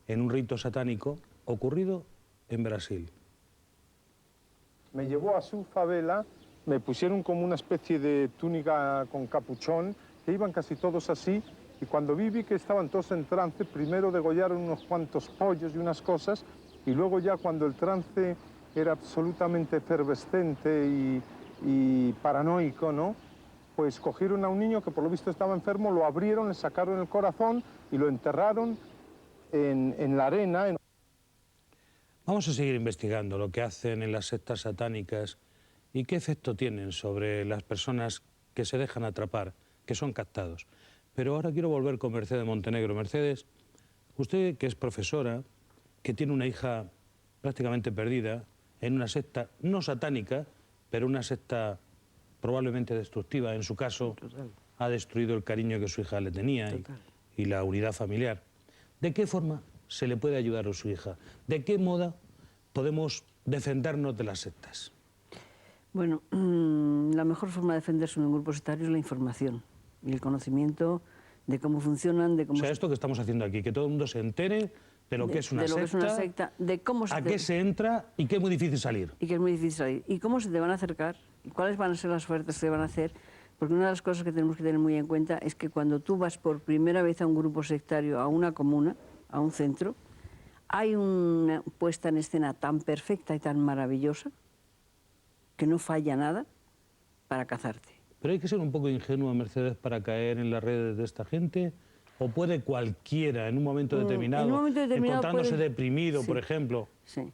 en un rito satánico ocurrido en Brasil. Me llevó a su favela, me pusieron como una especie de túnica con capuchón, que iban casi todos así, y cuando vi que estaban todos en trance, primero degollaron unos cuantos pollos y unas cosas, y luego ya cuando el trance era absolutamente efervescente y paranoico, ¿no? Pues cogieron a un niño que por lo visto estaba enfermo, lo abrieron, le sacaron el corazón y lo enterraron en la arena. Vamos a seguir investigando lo que hacen en las sectas satánicas y qué efecto tienen sobre las personas que se dejan atrapar, que son captados. Pero ahora quiero volver con Mercedes Montenegro. Mercedes, usted que es profesora, que tiene una hija prácticamente perdida en una secta no satánica, pero una secta probablemente destructiva. En su caso, ha destruido el cariño que su hija le tenía y la unidad familiar. ¿De qué forma se le puede ayudar a su hija? ¿De qué modo podemos defendernos de las sectas? Bueno, la mejor forma de defenderse en un grupo sectario es la información y el conocimiento de cómo funcionan, de cómo... O sea, esto que estamos haciendo aquí, que todo el mundo se entere de lo que es una secta, de cómo a qué se entra y que es muy difícil salir. Y que es muy difícil salir. Y cómo se te van a acercar, y cuáles van a ser las ofertas que te van a hacer. Porque una de las cosas que tenemos que tener muy en cuenta es que cuando tú vas por primera vez a un grupo sectario, a una comuna, a un centro, hay una puesta en escena tan perfecta y tan maravillosa que no falla nada para cazarte. Pero hay que ser un poco ingenuo, Mercedes, para caer en las redes de esta gente. ¿O puede cualquiera, en un momento determinado, encontrándose deprimido, por ejemplo? Sí.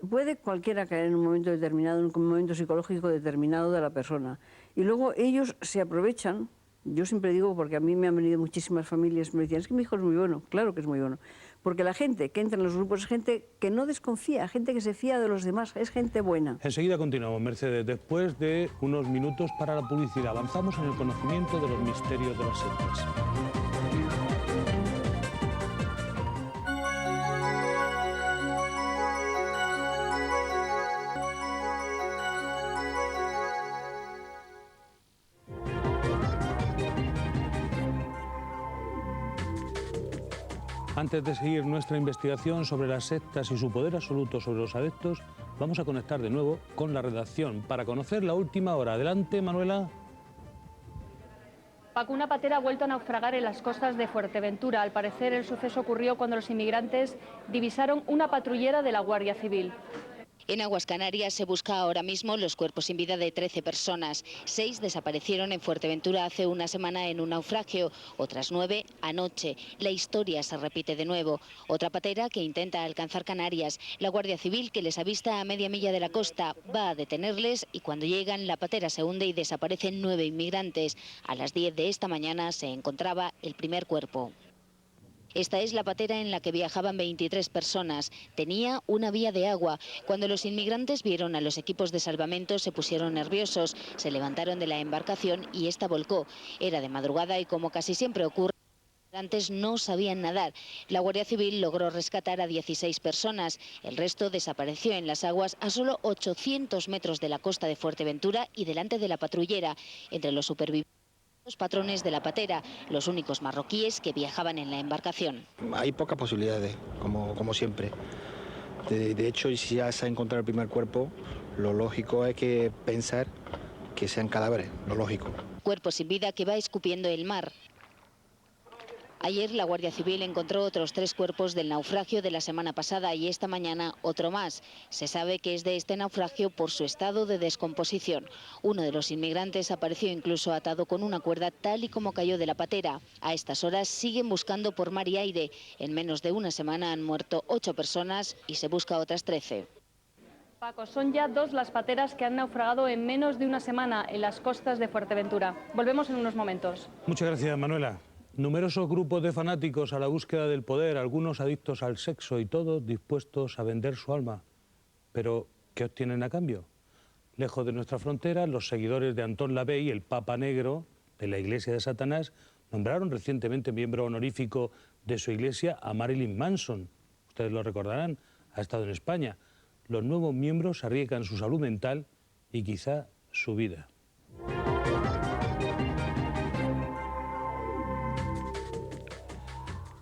Puede cualquiera caer en un momento determinado, en un momento psicológico determinado de la persona. Y luego ellos se aprovechan, yo siempre digo, porque a mí me han venido muchísimas familias, me decían, es que mi hijo es muy bueno, claro que es muy bueno. Porque la gente que entra en los grupos es gente que no desconfía, gente que se fía de los demás, es gente buena. Enseguida continuamos, Mercedes, después de unos minutos para la publicidad. Avanzamos en el conocimiento de los misterios de las sectas. Antes de seguir nuestra investigación sobre las sectas y su poder absoluto sobre los adeptos, vamos a conectar de nuevo con la redacción para conocer la última hora. Adelante, Manuela. Paco, una patera ha vuelto a naufragar en las costas de Fuerteventura. Al parecer, el suceso ocurrió cuando los inmigrantes divisaron una patrullera de la Guardia Civil. En Aguas Canarias se busca ahora mismo los cuerpos sin vida de 13 personas. 6 desaparecieron en Fuerteventura hace una semana en un naufragio, otras 9 anoche. La historia se repite de nuevo. Otra patera que intenta alcanzar Canarias. La Guardia Civil, que les avista a media milla de la costa, va a detenerles y cuando llegan la patera se hunde y desaparecen 9 inmigrantes. A las 10 de esta mañana se encontraba el primer cuerpo. Esta es la patera en la que viajaban 23 personas. Tenía una vía de agua. Cuando los inmigrantes vieron a los equipos de salvamento se pusieron nerviosos, se levantaron de la embarcación y esta volcó. Era de madrugada y, como casi siempre ocurre, los inmigrantes no sabían nadar. La Guardia Civil logró rescatar a 16 personas. El resto desapareció en las aguas a solo 800 metros de la costa de Fuerteventura y delante de la patrullera. Entre los supervivientes, los patrones de la patera, los únicos marroquíes que viajaban en la embarcación. Hay pocas posibilidades, como siempre. De hecho, si ya se ha encontrado el primer cuerpo, lo lógico es que pensar que sean cadáveres, lo lógico. Cuerpo sin vida que va escupiendo el mar. Ayer la Guardia Civil encontró otros 3 cuerpos del naufragio de la semana pasada y esta mañana otro más. Se sabe que es de este naufragio por su estado de descomposición. Uno de los inmigrantes apareció incluso atado con una cuerda tal y como cayó de la patera. A estas horas siguen buscando por mar y aire. En menos de una semana han muerto 8 personas y se busca otras 13. Paco, son ya 2 las pateras que han naufragado en menos de una semana en las costas de Fuerteventura. Volvemos en unos momentos. Muchas gracias, Manuela. Numerosos grupos de fanáticos a la búsqueda del poder, algunos adictos al sexo y todos dispuestos a vender su alma. Pero, ¿qué obtienen a cambio? Lejos de nuestra frontera, los seguidores de Antón Lavey, el Papa Negro de la Iglesia de Satanás, nombraron recientemente miembro honorífico de su iglesia a Marilyn Manson. Ustedes lo recordarán, ha estado en España. Los nuevos miembros arriesgan su salud mental y quizá su vida.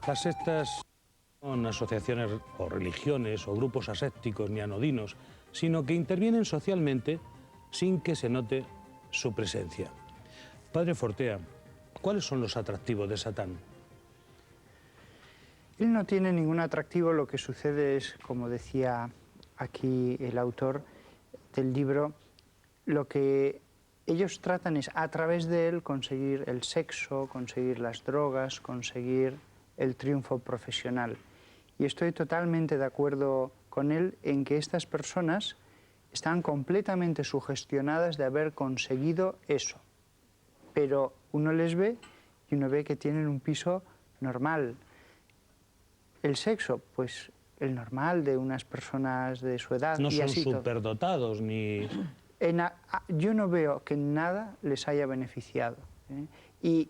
Las sectas son asociaciones o religiones o grupos asépticos ni anodinos, sino que intervienen socialmente sin que se note su presencia. Padre Fortea, ¿cuáles son los atractivos de Satán? Él no tiene ningún atractivo, lo que sucede es, como decía aquí el autor del libro, lo que ellos tratan es a través de él conseguir el sexo, conseguir las drogas, conseguir el triunfo profesional. Y estoy totalmente de acuerdo con él en que estas personas están completamente sugestionadas de haber conseguido eso. Pero uno les ve y uno ve que tienen un piso normal. El sexo, pues el normal de unas personas de su edad. No y son así superdotados ni... Yo no veo que nada les haya beneficiado. Y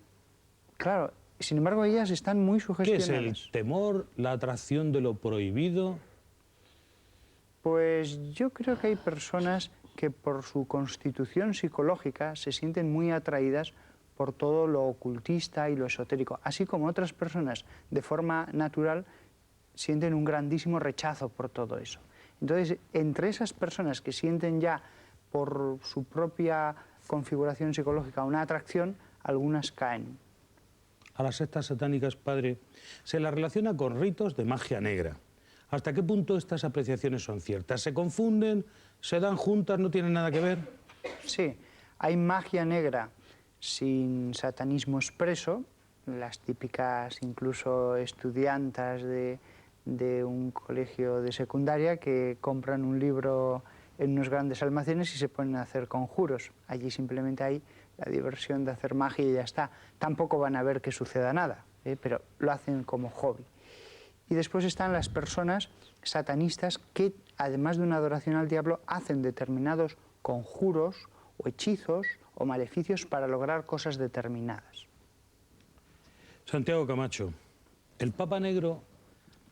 claro, sin embargo, ellas están muy sugestionadas. ¿Qué es el temor, la atracción de lo prohibido? Pues yo creo que hay personas que por su constitución psicológica se sienten muy atraídas por todo lo ocultista y lo esotérico, así como otras personas de forma natural sienten un grandísimo rechazo por todo eso. Entonces, entre esas personas que sienten ya por su propia configuración psicológica una atracción, algunas caen. A las sectas satánicas, padre, se las relaciona con ritos de magia negra. ¿Hasta qué punto estas apreciaciones son ciertas? ¿Se confunden? ¿Se dan juntas? ¿No tienen nada que ver? Sí, hay magia negra sin satanismo expreso, las típicas incluso estudiantas de un colegio de secundaria que compran un libro en unos grandes almacenes y se ponen a hacer conjuros. Allí simplemente hay la diversión de hacer magia y ya está. Tampoco van a ver que suceda nada, pero lo hacen como hobby. Y después están las personas satanistas que, además de una adoración al diablo, hacen determinados conjuros o hechizos o maleficios para lograr cosas determinadas. Santiago Camacho, ¿el Papa Negro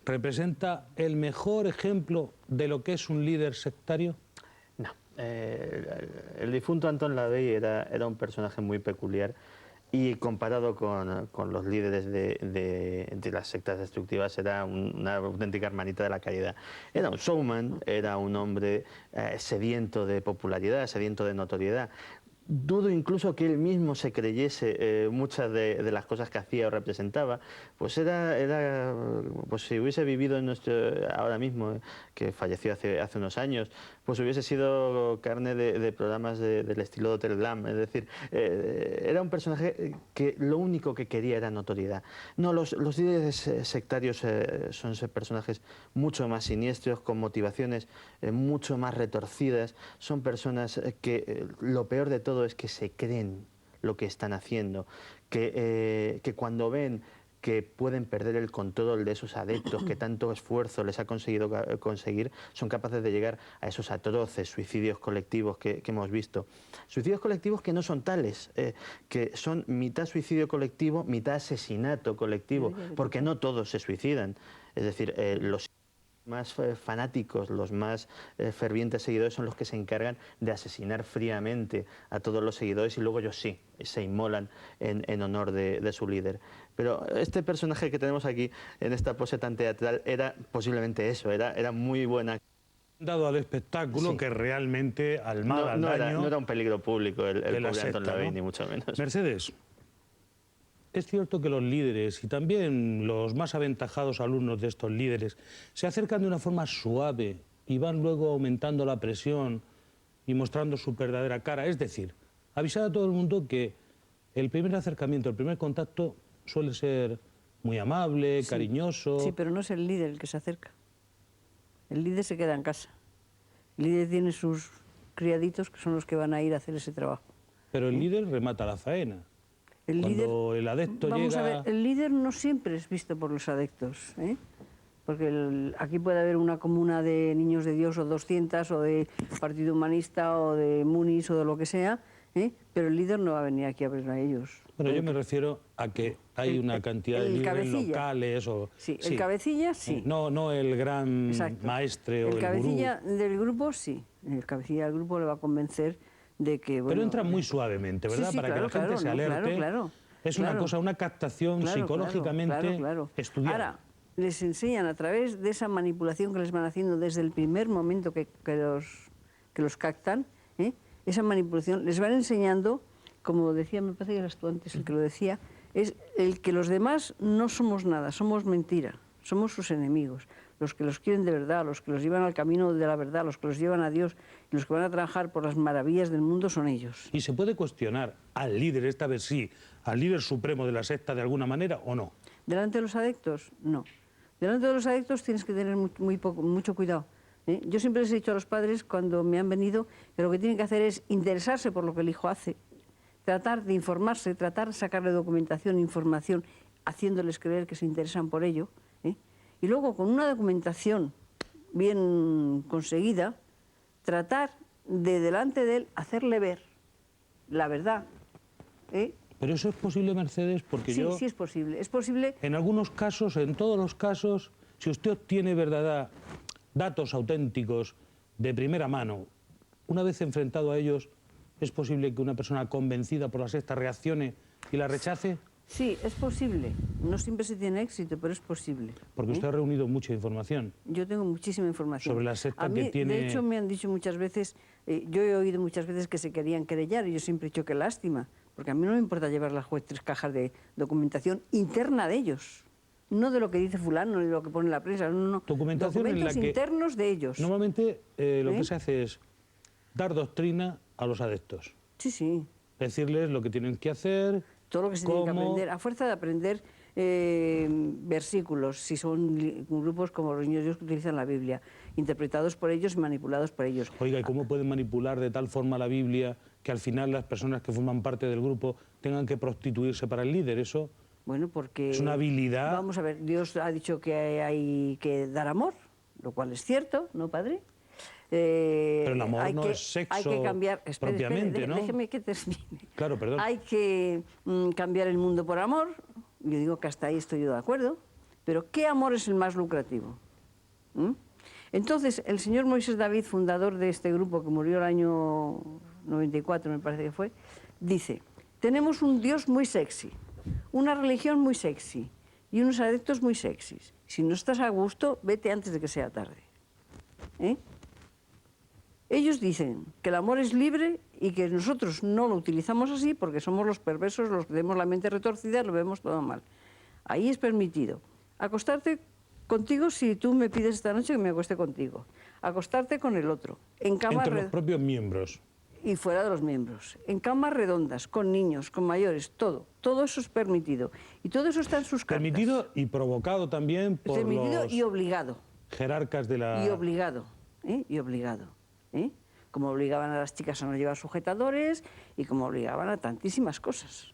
representa el mejor ejemplo de lo que es un líder sectario? No. El difunto Antón Lavey era un personaje muy peculiar y comparado con los líderes de las sectas destructivas era una auténtica hermanita de la caridad. Era un showman, era un hombre sediento de popularidad, sediento de notoriedad. Dudo incluso que él mismo se creyese muchas de las cosas que hacía o representaba. Pues pues si hubiese vivido ahora mismo, que falleció hace unos años, pues hubiese sido carne de programas del estilo de Hotel Glam. Es decir, era un personaje que lo único que quería era notoriedad. No, los líderes sectarios son personajes mucho más siniestros, con motivaciones mucho más retorcidas. Son personas que lo peor de todo es que se creen lo que están haciendo, que cuando ven que pueden perder el control de esos adeptos que tanto esfuerzo les ha conseguido conseguir, son capaces de llegar a esos atroces suicidios colectivos que hemos visto. Suicidios colectivos que no son tales, que son mitad suicidio colectivo, mitad asesinato colectivo, porque no todos se suicidan. Es decir, los más fanáticos, los más fervientes seguidores son los que se encargan de asesinar fríamente a todos los seguidores y luego ellos sí, se inmolan en honor de su líder. Pero este personaje que tenemos aquí en esta pose tan teatral era posiblemente eso, era muy buena. Dado al espectáculo sí, que realmente al mal, al daño... No era un peligro público el pobre Antón Lavey, ¿no? Ni mucho menos. Mercedes, es cierto que los líderes y también los más aventajados alumnos de estos líderes se acercan de una forma suave y van luego aumentando la presión y mostrando su verdadera cara. Es decir, avisar a todo el mundo que el primer acercamiento, el primer contacto suele ser muy amable, sí, cariñoso... Sí, pero no es el líder el que se acerca. El líder se queda en casa. El líder tiene sus criaditos que son los que van a ir a hacer ese trabajo. Pero el líder remata la faena. Cuando el adepto llega... Vamos a ver, el líder no siempre es visto por los adeptos, ¿eh? Porque aquí puede haber una comuna de Niños de Dios o 200 o de Partido Humanista o de Munis o de lo que sea, ¿eh? Pero el líder no va a venir aquí a ver a ellos. Bueno, yo me refiero a que hay una cantidad de líderes locales o... Sí, el cabecilla sí. No el gran maestre o el cabecilla del grupo sí. El cabecilla del grupo le va a convencer de que... Bueno, pero entra muy suavemente, ¿verdad? Sí, para claro, que la gente se alerte. Claro. Es una cosa, una captación psicológicamente estudiada. Ahora, les enseñan a través de esa manipulación que les van haciendo desde el primer momento que los captan, ¿eh? Esa manipulación les van enseñando, como decía, me parece que eras tú antes el que lo decía, es el que los demás no somos nada, somos mentira, somos sus enemigos. Los que los quieren de verdad, los que los llevan al camino de la verdad, los que los llevan a Dios y los que van a trabajar por las maravillas del mundo son ellos. ¿Y se puede cuestionar al líder, esta vez sí, al líder supremo de la secta de alguna manera o no? ¿Delante de los adeptos? No. Delante de los adeptos tienes que tener mucho cuidado. ¿Eh? Yo siempre les he dicho a los padres cuando me han venido que lo que tienen que hacer es interesarse por lo que el hijo hace, tratar de informarse, tratar de sacarle documentación, información, haciéndoles creer que se interesan por ello, ¿eh? Y luego con una documentación bien conseguida, tratar de delante de él hacerle ver la verdad, ¿eh? Pero eso es posible, Mercedes, porque sí, sí es posible. Es posible. En algunos casos, en todos los casos, si usted obtiene datos auténticos de primera mano, una vez enfrentado a ellos, ¿es posible que una persona convencida por la secta reaccione y la rechace? Sí, es posible. No siempre se tiene éxito, pero es posible. Porque usted ha reunido mucha información. Yo tengo muchísima información. Sobre la secta que tiene... De hecho, me han dicho muchas veces, yo he oído muchas veces que se querían querellar y yo siempre he dicho que lástima, porque a mí no me importa llevar al juez 3 cajas de documentación interna de ellos. No de lo que dice fulano, ni de lo que pone la prensa, no. Documentos internos de ellos. Normalmente lo que se hace es dar doctrina a los adeptos. Sí, sí. Decirles lo que tienen que hacer, todo lo que se tiene que aprender, a fuerza de aprender versículos, si son grupos como los Niños de Dios que utilizan la Biblia, interpretados por ellos y manipulados por ellos. Oiga, ¿y cómo pueden manipular de tal forma la Biblia que al final las personas que forman parte del grupo tengan que prostituirse para el líder? Eso... Bueno, porque... Es una habilidad... Vamos a ver, Dios ha dicho que hay que dar amor, lo cual es cierto, ¿no, padre? Pero el amor no es sexo hay que cambiar, propiamente, ¿no? Déjeme que termine. Claro, perdón. Hay que cambiar el mundo por amor, yo digo que hasta ahí estoy yo de acuerdo, pero ¿qué amor es el más lucrativo? Entonces, el señor Moisés David, fundador de este grupo que murió el año 94, me parece que fue, dice, tenemos un Dios muy sexy, una religión muy sexy y unos adeptos muy sexys. Si no estás a gusto, vete antes de que sea tarde. Ellos dicen que el amor es libre y que nosotros no lo utilizamos así porque somos los perversos, los que tenemos la mente retorcida y lo vemos todo mal. Ahí es permitido acostarte contigo si tú me pides esta noche que me acueste contigo. Acostarte con el otro. En camas entre los propios miembros. Y fuera de los miembros. En camas redondas, con niños, con mayores, todo. Todo eso es permitido. Y todo eso está en sus cartas. Permitido y provocado también por permitido los y obligado. Jerarcas de la... Y obligado. Y obligado. Como obligaban a las chicas a no llevar sujetadores y como obligaban a tantísimas cosas.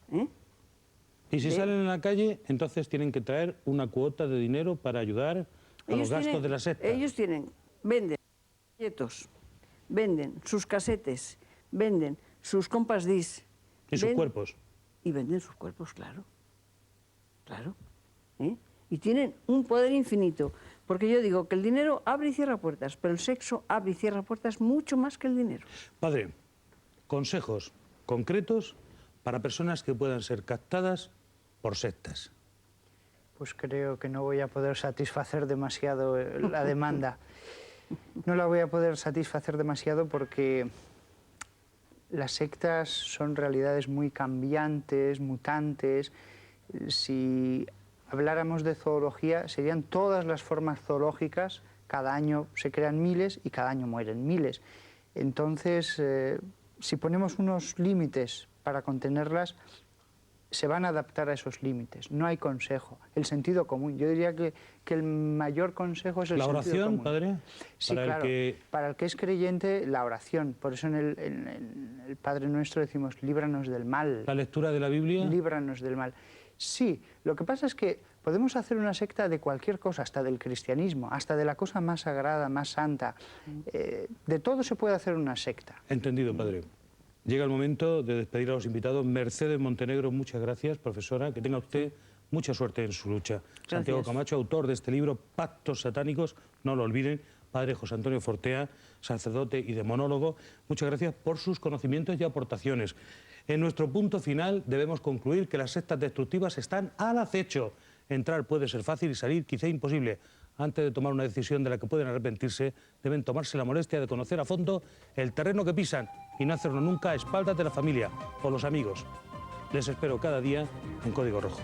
Y si salen a la calle, entonces tienen que traer una cuota de dinero para ayudar a los gastos de la secta. Ellos venden folletos, venden sus casetes, venden sus compass disc. Y sus cuerpos. Y venden sus cuerpos, claro. Claro. Y tienen un poder infinito. Porque yo digo que el dinero abre y cierra puertas, pero el sexo abre y cierra puertas mucho más que el dinero. Padre, consejos concretos para personas que puedan ser captadas por sectas. Pues creo que no voy a poder satisfacer demasiado la demanda. No la voy a poder satisfacer demasiado porque las sectas son realidades muy cambiantes, mutantes. Si habláramos de zoología, serían todas las formas zoológicas, cada año se crean miles y cada año mueren miles. Entonces, si ponemos unos límites para contenerlas, se van a adaptar a esos límites. No hay consejo. El sentido común. Yo diría que el mayor consejo es el sentido común. ¿La oración, padre? Sí, claro. Para el que es creyente, la oración. Por eso en el Padre Nuestro decimos, líbranos del mal. ¿La lectura de la Biblia? Líbranos del mal. Sí, lo que pasa es que podemos hacer una secta de cualquier cosa, hasta del cristianismo, hasta de la cosa más sagrada, más santa. De todo se puede hacer una secta. Entendido, padre. Llega el momento de despedir a los invitados. Mercedes Montenegro, muchas gracias, profesora. Que tenga usted mucha suerte en su lucha. Gracias. Santiago Camacho, autor de este libro, Pactos Satánicos, no lo olviden. Padre José Antonio Fortea, sacerdote y demonólogo, muchas gracias por sus conocimientos y aportaciones. En nuestro punto final debemos concluir que las sectas destructivas están al acecho. Entrar puede ser fácil y salir quizá imposible. Antes de tomar una decisión de la que pueden arrepentirse, deben tomarse la molestia de conocer a fondo el terreno que pisan y no hacerlo nunca a espaldas de la familia o los amigos. Les espero cada día en Código Rojo.